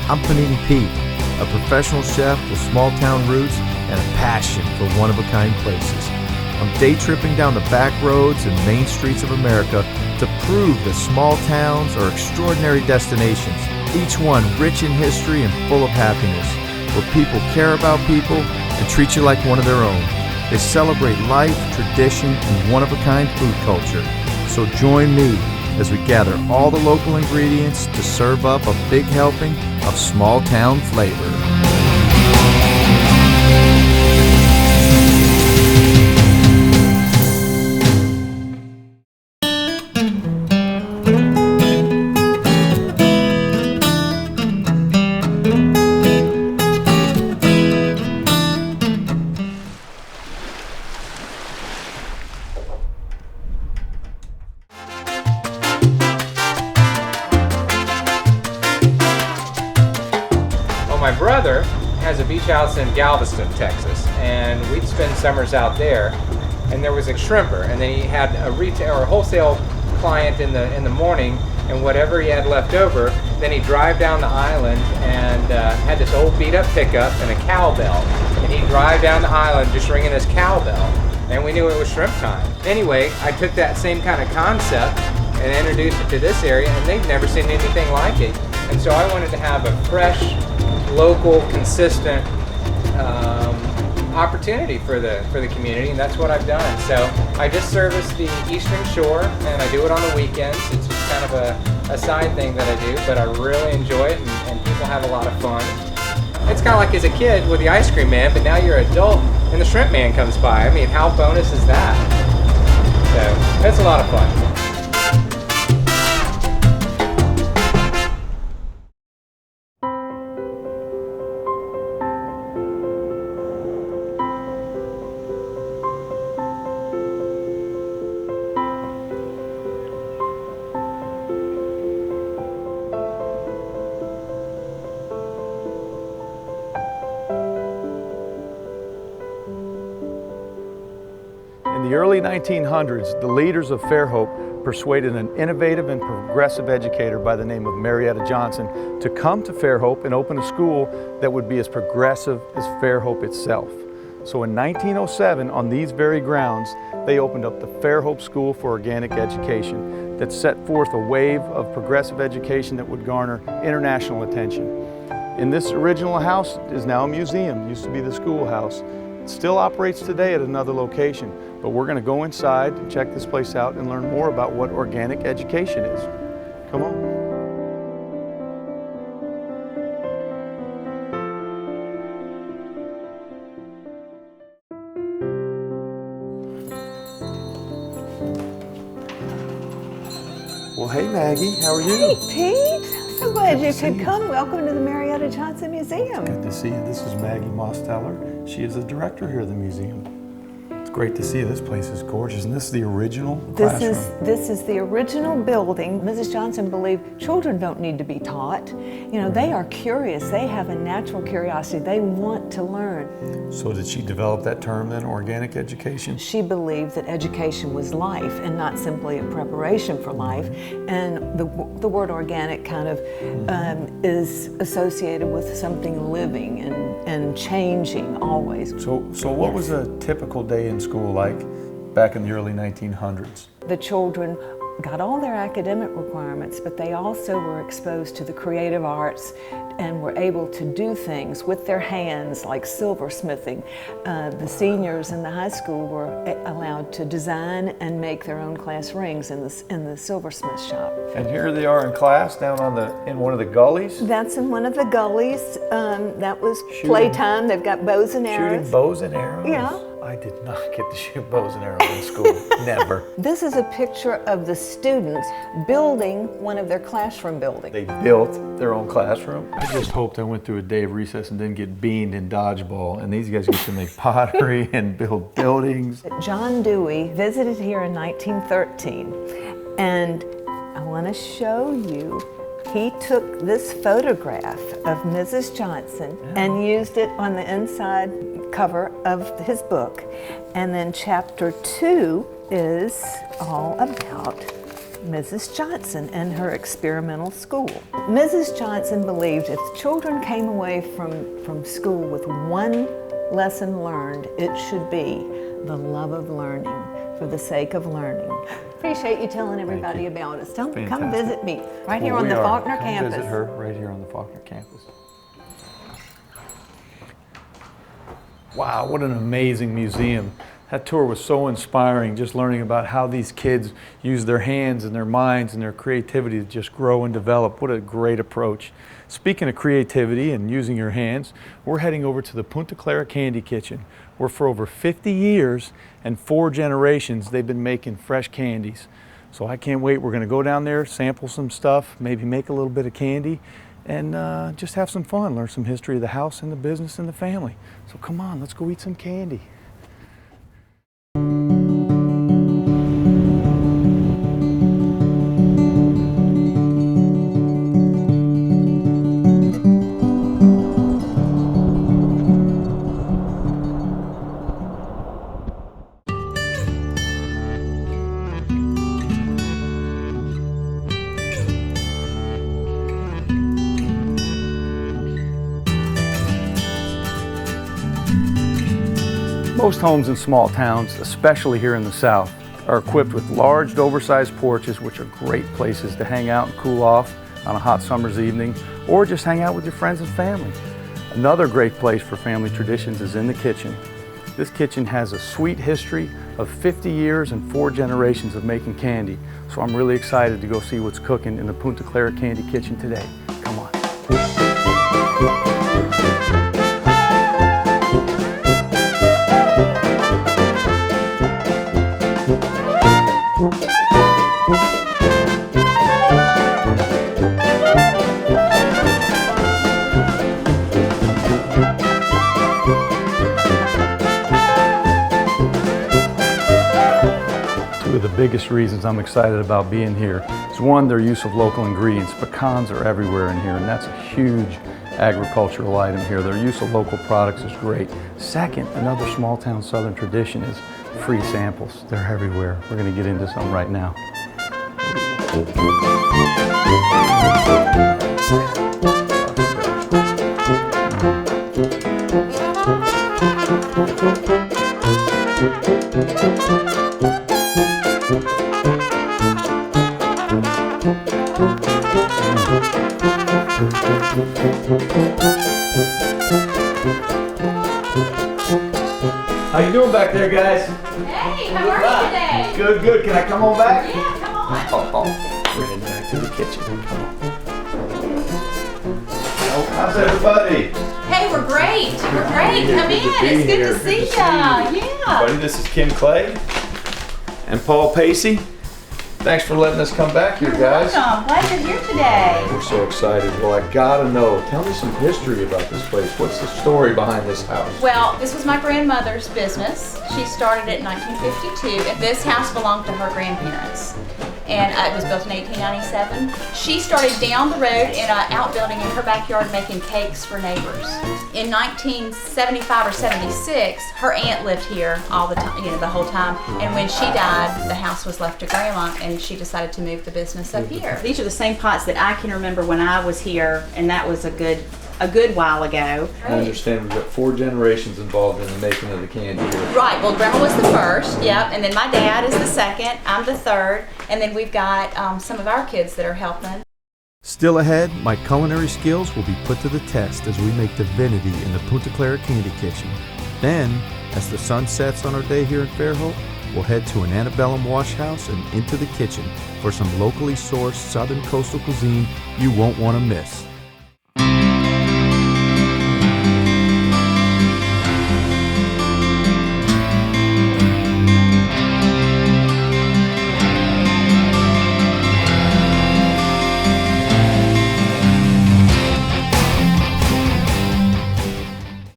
I'm Panini Pete, a professional chef with small-town roots and a passion for one-of-a-kind places. I'm day tripping down the back roads and main streets of America to prove that small towns are extraordinary destinations, each one rich in history and full of happiness, where people care about people and treat you like one of their own. They celebrate life, tradition, and one-of-a-kind food culture. So join me as we gather all the local ingredients to serve up a big helping of small-town flavor. My brother has a beach house in Galveston, Texas, and we'd spend summers out there. And there was a shrimper, and then he had a retail or a wholesale client in the morning, and whatever he had left over, then he'd drive down the island and had this old beat-up pickup and a cowbell, and he'd drive down the island just ringing this cowbell, and we knew it was shrimp time. Anyway, I took that same kind of concept and introduced it to this area, and they've never seen anything like it. And so I wanted to have a fresh, local, consistent opportunity for the community, and that's what I've done. So I just service the Eastern Shore, and I do it on the weekends. It's just kind of a side thing that I do, but I really enjoy it, and people have a lot of fun. It's kind of like as a kid with the ice cream man, but now you're an adult and the shrimp man comes by. I mean, how bonus is that? So it's a lot of fun. In the early 1900s, the leaders of Fairhope persuaded an innovative and progressive educator by the name of Marietta Johnson to come to Fairhope and open a school that would be as progressive as Fairhope itself. So in 1907, on these very grounds, they opened up the Fairhope School for Organic Education that set forth a wave of progressive education that would garner international attention. And this original house is now a museum, used to be the schoolhouse. It still operates today at another location, but we're going to go inside and check this place out and learn more about what organic education is. Come on. Well, hey Maggie, how are you? Hey Pete, so glad you could come. Welcome to the Marietta Johnson Museum. Good to see you. This is Maggie Mosteller. She is the director here of the museum. It's great to see you. This place is gorgeous. And this is the original classroom. This is the original building. Mrs. Johnson believed children don't need to be taught. You know, they are curious. They have a natural curiosity. They want to learn. So did she develop that term then, organic education? She believed that education was life and not simply a preparation for life. And the word organic kind of is associated with something living and changing always. So what was a typical day in school like back in the early 1900s? The children got all their academic requirements, but they also were exposed to the creative arts and were able to do things with their hands, like silversmithing. The seniors in the high school were allowed to design and make their own class rings in the silversmith shop. And here they are in class down in one of the gullies? That's in one of the gullies. That was playtime. They've got bows and arrows. Shooting bows and arrows? Yeah. I did not get to shoot bows and arrows in school, never. This is a picture of the students building one of their classroom buildings. They built their own classroom? I just hoped I went through a day of recess and didn't get beaned in dodgeball, and these guys get to make pottery and build buildings. John Dewey visited here in 1913, and I want to show you. He took this photograph of Mrs. Johnson and used it on the inside cover of his book. And then chapter 2 is all about Mrs. Johnson and her experimental school. Mrs. Johnson believed if children came away from school with one lesson learned, it should be the love of learning for the sake of learning. Appreciate you telling everybody about us. Come visit me right here on the Faulkner campus. Visit her right here on the Faulkner campus. Wow, what an amazing museum. That tour was so inspiring, just learning about how these kids use their hands and their minds and their creativity to just grow and develop. What a great approach. Speaking of creativity and using your hands, we're heading over to the Punta Clara Candy Kitchen, where for over 50 years and 4 generations, they've been making fresh candies. So I can't wait. We're going to go down there, sample some stuff, maybe make a little bit of candy, and just have some fun, learn some history of the house and the business and the family. So come on, let's go eat some candy. Most homes in small towns, especially here in the South, are equipped with large, oversized porches, which are great places to hang out and cool off on a hot summer's evening, or just hang out with your friends and family. Another great place for family traditions is in the kitchen. This kitchen has a sweet history of 50 years and 4 generations of making candy, so I'm really excited to go see what's cooking in the Punta Clara Candy Kitchen today. Come on. Two of the biggest reasons I'm excited about being here is one, their use of local ingredients. Pecans are everywhere in here, and that's a huge agricultural item here. Their use of local products is great. Second, another small town southern tradition is free samples. They're everywhere. We're going to get into some right now. How you doing back there, guys? Hey, how are you today? Good, good. Can I come on back? Yeah, come on. We're heading back to the kitchen. Come on. Oh, how's everybody? Hey, we're great. We're great. Come in. It's good to see ya. Yeah. Everybody, this is Kim Clay and Paul Pacey. Thanks for letting us come back here, guys. Welcome. Glad you're here today. We're so excited. Well, I gotta know. Tell me some history about this place. What's the story behind this house? Well, this was my grandmother's business. She started it in 1952, and this house belonged to her grandparents. And it was built in 1897. She started down the road in an outbuilding in her backyard making cakes for neighbors. In 1975 or 76, her aunt lived here all the time, the whole time. And when she died, the house was left to Grandma, and she decided to move the business up here. These are the same pots that I can remember when I was here, and that was a good while ago. I understand we've got 4 generations involved in the making of the candy here. Right, well, Grandma was the first, yep, and then my dad is the second, I'm the third, and then we've got some of our kids that are helping. Still ahead, my culinary skills will be put to the test as we make divinity in the Punta Clara Candy Kitchen. Then, as the sun sets on our day here in Fairhope, we'll head to an antebellum wash house and into the kitchen for some locally sourced southern coastal cuisine you won't want to miss.